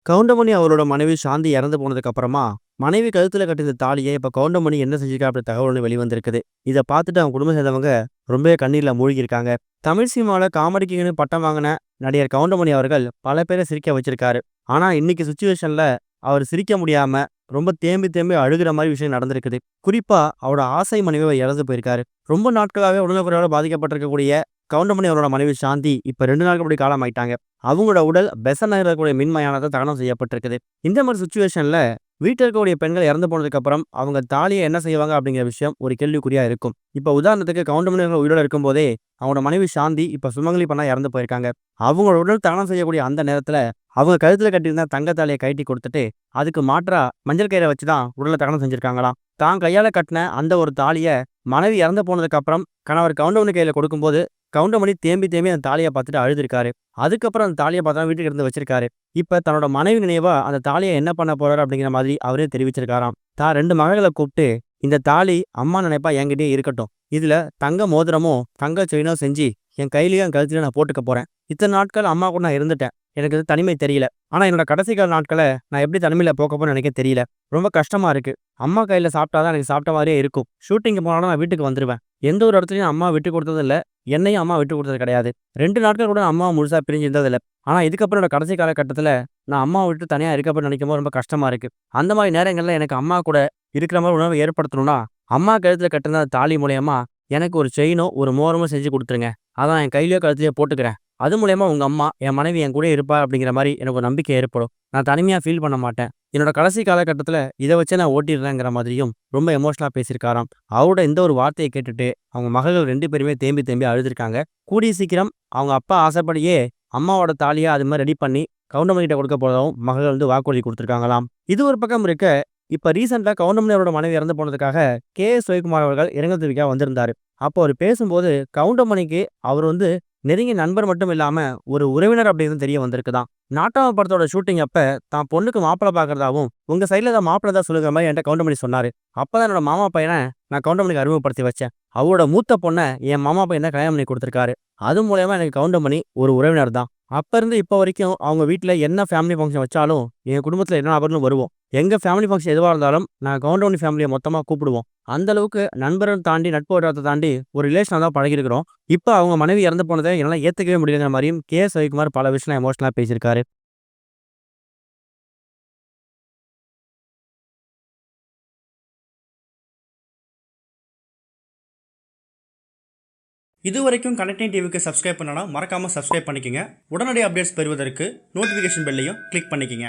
கவுண்டமணி அவரோட மனைவி சாந்தி இறந்து போனதுக்கு அப்புறமா, மனைவி கழுத்துல கட்டின தாலிய இப்ப கவுண்டமணி என்ன செஞ்சிருக்கா அப்படி தகவல் ஒண்ணு வெளிவந்திருக்குது. இத பார்த்துட்டு அவங்க குடும்பம் சேர்ந்தவங்க ரொம்பவே கண்ணீர்ல மூழ்கியிருக்காங்க. தமிழ் சினிமால காமெடி கிங்னு பட்டம் வாங்கின நடிகர் கவுண்டமணி அவர்கள் பல பேரை சிரிக்க வச்சிருக்காரு. ஆனா இன்னைக்கு சிச்சுவேஷன்ல அவர் சிரிக்க முடியாம ரொம்ப தேம்பி தேம்பி அழுகுற மாதிரி விஷயம் நடந்திருக்குது. குறிப்பா அவரோட ஆசை மனைவியை இழந்து போயிருக்காரு. ரொம்ப நாட்களாவே உடல்நலக்குறைவால பாதிக்கப்பட்டிருக்கக்கூடிய கவுண்டமணி அவரோட மனைவி சாந்தி இப்ப 2 நாளுக்கு முன்னாடி காலமாயிட்டாங்க. அவங்களோட உடல் பெசன்ட் நகர்ல இருக்கக்கூடிய மின் மயானத்துல தகனம் செய்யப்பட்டிருக்குது. இந்த மாதிரி சிச்சுவேஷன்ல வீட்ல இருக்கக்கூடிய பெண்கள் இறந்து போனதுக்கு அப்புறம் அவங்க தாலிய என்ன செய்வாங்க அப்படிங்கிற விஷயம் ஒரு கேள்விக்குறியா இருக்கும். இப்ப உதாரணத்துக்கு கவுண்டமணி அவர்கள் உயிரோட இருக்கும்போதே அவங்களோட மனைவி சாந்தி இப்ப சுமங்கலி பெண்ணா இறந்து போயிருக்காங்க. அவங்களோட உடல் தகனம் செய்யக்கூடிய அந்த நேரத்துல அவங்க கழுத்துல கட்டியிருந்த தங்க தாலிய கழட்டி கொடுத்துட்டு, அதுக்கு மாற்றா மஞ்சள் கயிற வச்சு தான் உடல தகனம் செஞ்சிருக்காங்களாம். தான் கையால கட்டின அந்த ஒரு தாலிய மனைவி இறந்து போனதுக்கு அப்புறம் கணவர் கவுண்டமணி கையில கொடுக்கும்போது, கவுண்டமணி தேம்பி தேம்பி அந்த தாலிய பார்த்துட்டு அழுதுருக்காரு. அதுக்கப்புறம் அந்த தாலிய பார்த்தா வீட்டுக்கு எடுத்து வச்சிருக்காரு. இப்ப தன்னோட மனைவி நினைவா அந்த தாலிய என்ன பண்ண போறாரு அப்படிங்கிற மாதிரி அவரே தெரிவிச்சிருக்காராம். தான் 2 மகள்கள கூப்பிட்டு, இந்த தாலி அம்மா நினைப்பா என்கிட்டயே இருக்கட்டும். இதுல தங்க மோதிரமும், தங்க செயினோ செஞ்சு என் கையிலயும், என் கழுத்துலயும் நான் போட்டுக்க போறேன். இத்தன நாட்கள் அம்மா கூட நான் இருந்துட்டேன். எனக்கு இது தனிமை தெரியல. ஆனா என்னோட கடைசி கால நாட்கள நான் எப்படி தனிமையில போக்க போறேன்னு எனக்கே தெரியல. ரொம்ப கஷ்டமா இருக்கு. அம்மா கையில சாப்பிட்டா தான் எனக்கு சாப்பிட்ட மாரியே இருக்கும். ஷூட்டிங்க்கு போனாலும் நான் வீட்டுக்கு வந்துருவேன். எந்த ஒரு இடத்துலயும் அம்மா விட்டு குடுத்ததும் இல்ல. என்னையும் அம்மா விட்டு குடுத்தது கிடையாது. 2 நாட்கள் கூட நான் அம்மாவ முழுசா பிரிஞ்சு இருந்ததில்ல. ஆனா இதுக்கப்புறம் என்னோட கடைசி காலகட்டத்தில நான் அம்மாவ விட்டு தனியா இருக்கப்ப நினைக்கும்போது ரொம்ப கஷ்டமா இருக்கு. அந்த மாரி நேரங்கள்ல எனக்கு அம்மா கூட இருக்கிற மாரி உணர்வு ஏற்படுத்தணும்னா, அம்மா கழுத்துல கட்டுன அந்த தாலி மூலியமா எனக்கு ஒரு செயினோ, ஒரு மோதிரமோ செஞ்சு குடுத்துருங்க. அதான் என் கையிலயோ, கழுத்துலயோ போட்டுக்கிறேன். அது மூலியமா உங்க அம்மா, என் மனைவி என் கூடயே இருப்பா அப்படிங்கிற மாரி எனக்கு ஒரு நம்பிக்கை ஏற்படும். நான் தனிமையா ஃபீல் பண்ண மாட்டேன். என்னோட கடைசி காலகட்டத்தில இத வச்சே நான் ஓட்டிடுறேங்கிற மாதிரியும் ரொம்ப எமோஷனலா பேசியிருக்காராம். அவரோட இந்த ஒரு வார்த்தைய கேட்டுட்டு அவங்க மகள்கள் 2 பேருமே தேம்பி தேம்பி அழுதுருக்காங்க. கூடிய சீக்கிரம் அவங்க அப்பா ஆசைப்படியே அம்மாவோட தாலிய அது மாரி ரெடி பண்ணி கவுண்டமணி கிட்ட கொடுக்க போறதாவும் மகள்கள் வந்து வாக்குறுதி குடுத்துருக்காங்களாம். இது ஒரு பக்கம் இருக்க, இப்ப ரீசென்ட்டா கவுண்டமணி அவரோட மனைவி இறந்து போனதுக்காக கே.எஸ். ரவிக்குமார் அவர்கள் இரங்கல் தெரிவிக்க வந்திருந்தாரு. அப்போ அவரு பேசும்போது கவுண்டமணிக்கு அவர் வந்து நெருங்கிய நண்பர் மட்டும் இல்லாம ஒரு உறவினர் அப்படின்னு தெரிய வந்திருக்குதாம். நாட்டாம படத்தோட ஷூட்டிங் அப்ப தான் பொண்ணுக்கு மாப்பிள்ளை பார்க்கறதாவும், உங்க சைடுல ஏதாவது மாப்பிள்ளை தான் சொல்லுங்கிற மாரி என்ட்ட கவுண்டமணி சொன்னாரு. அப்பதான் என்னோட மாமா பையன நான் கவுண்டமணிக்கு அறிமுகப்படுத்தி வச்சேன். அவரோட மூத்த பொண்ண என் மாமா பையன் தான் கல்யாணம் பண்ணி குடுத்துருக்காரு. அது மூலியமா எனக்கு கவுண்டமணி ஒரு உறவினர் தான். அப்ப இருந்து இப்ப வரைக்கும் அவங்க வீட்ல என்ன ஃபேமிலி ஃபங்ஷன் வச்சாலும், எங்க குடும்பத்துல எல்லா நபர்களும் வருவோம். எங்க ஃபேமிலி ஃபங்ஷன் எதுவா இருந்தாலும், நாங்க கவுண்டமணி ஃபேமிலிய மொத்தமா கூப்பிடுவோம். அந்த அளவுக்கு நண்பர்கள் தாண்டி, நட்பு வட்டாரத்த தாண்டி ஒரு ரிலேஷனா தான் பழகியிருக்கிறோம். இப்ப அவங்க மனைவி இறந்து போனத என்னால ஏத்துக்கவே முடியலங்கிற மாரியும் கே.எஸ். ரவிக்குமார் பல விஷயம் எமோஷனலா பேசியிருக்காரு. இதுவரைக்கும் கனெக்டிங் டிவிக்கு சப்ஸ்கிரைப் பண்ணனா மறக்காம சப்ஸ்கிரைப் பண்ணிக்கங்க. உடனடி அப்டேட்ஸ் பெறுவதற்கு நோட்டிஃபிகேஷன் பெல்லையும் கிளிக் பண்ணிக்கங்க.